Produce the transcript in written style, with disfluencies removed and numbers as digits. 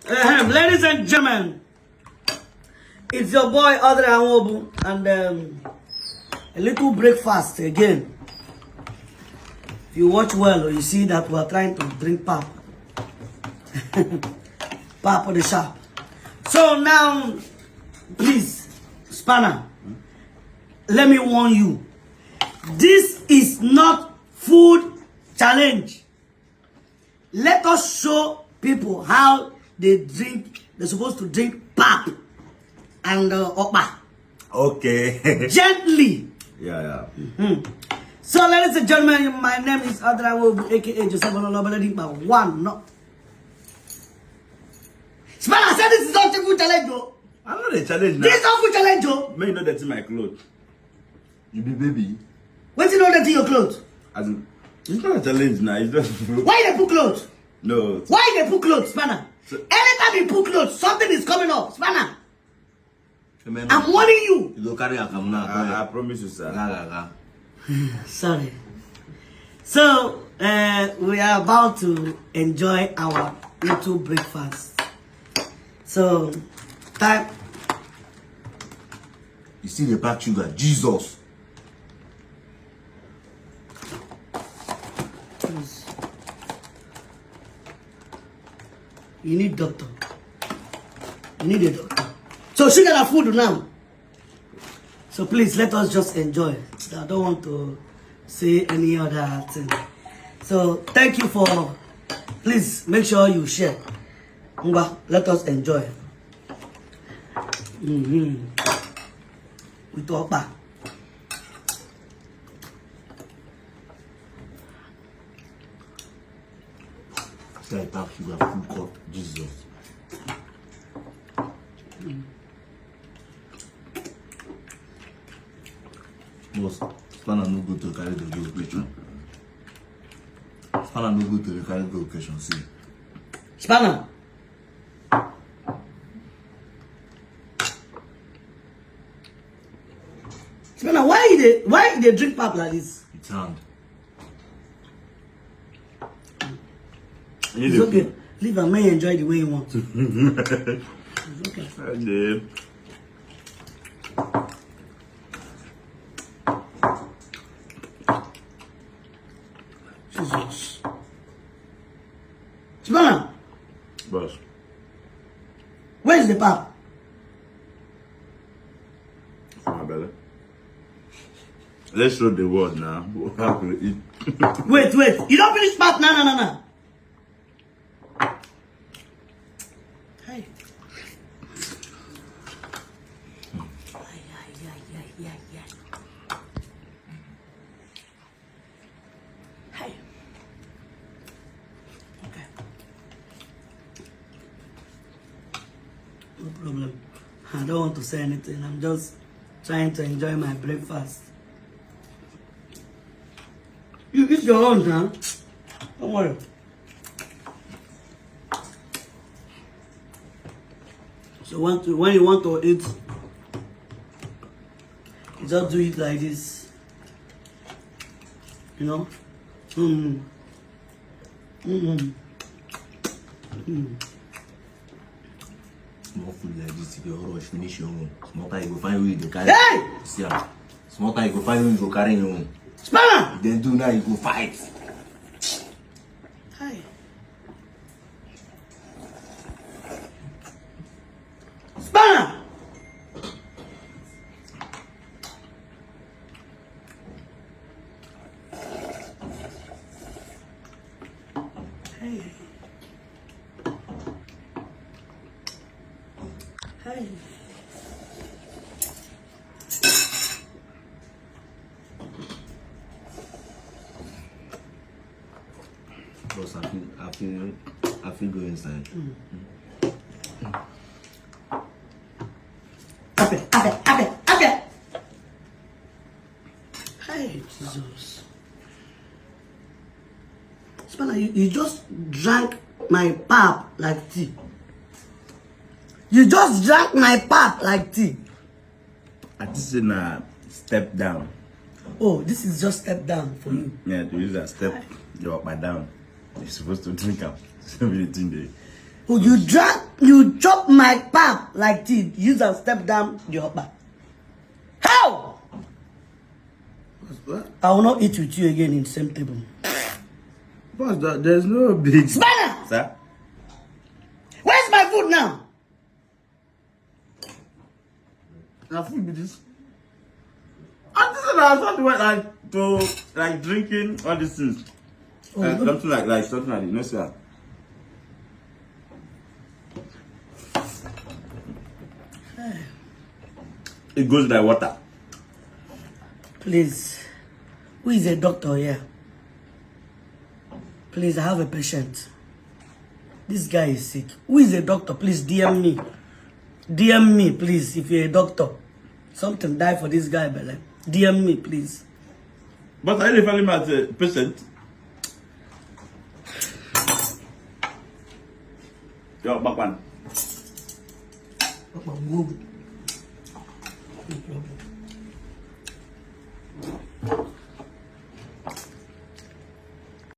Ladies and gentlemen, it's your boy Odira Nwobu and a little breakfast again. If you watch well, you see that we are trying to drink pap. Pap on the shop. So now, please, Spanner, let me warn you. This is not food challenge. Let us show people how they're supposed to drink pap and okpa. Okay. Gently. Yeah. So, ladies and gentlemen, my name is Odira Nwobu, aka Joseph One. No. Spanner, I said this is not a food challenge, though. I'm not a challenge now. This is not food challenge, though. May you know that's in my clothes. You be baby. What's you know that in your clothes? It's not a challenge now. It's just. Why they put clothes? No. Why they put clothes, Spanner? Anytime you put clothes, something is coming up, Spanner. I'm warning you. You go carry a camera. I promise you, sir. Sorry. So, we are about to enjoy our little breakfast. So, time. You see the pack sugar, Jesus. Please. You need doctor. You need a doctor. So, sugar and food now. So, please, let us just enjoy. I don't want to say any other thing. So, thank you for... Please, make sure you share. Let us enjoy. We talk back. See the pack sugar, full cup, Jesus. Boss, Spanner no go to carry the location. Spanner no go to carry the location, see. Spanner. Spanner, why they drink pap like this? It's hand. It's okay. Leave and may enjoy the way you want to. It's okay. I did. Jesus. Spanner, Boss. where's the pap? My brother. Let's show the world now. How to eat. Wait. You don't finish pap? No. Hey. Hey. Okay. No problem. I don't want to say anything. I'm just trying to enjoy my breakfast. You eat your own, huh? Don't worry. So when you want to eat, you just do it like this. You know? Small food like this, if you rush, finish your own. Small time, you go find where you go carry. Hey! See, small time, you go find where you go carry your own. Spanner! Then do now, you go fight. Hi. Spanner! Hey. Hey. Boss, I feel go inside. Okay. Hey, Jesus. Spanner, you just drank my pap like tea. You just drank my pap like tea. I just in a step down. Oh, this is just step down for you. Yeah, to use that step, you up my down. You're supposed to drink up. So many things there. Oh, you chop my pap like teeth. Use and step down the upper. How? What? I will not eat with you again in the same table. Boss, there's no big... Spanner! Sir? Where's my food now? Now food be this. I just I thought went like to like drinking all these things. Oh, Something like something like no sir. It goes like water. Please. Who is a doctor here? Please, I have a patient. This guy is sick. Who is a doctor? Please DM me. DM me, please, if you're a doctor. Something die for this guy, but like, DM me, please. But are you referring me as a patient? Yo, back one. Odira Nwobu. No problem.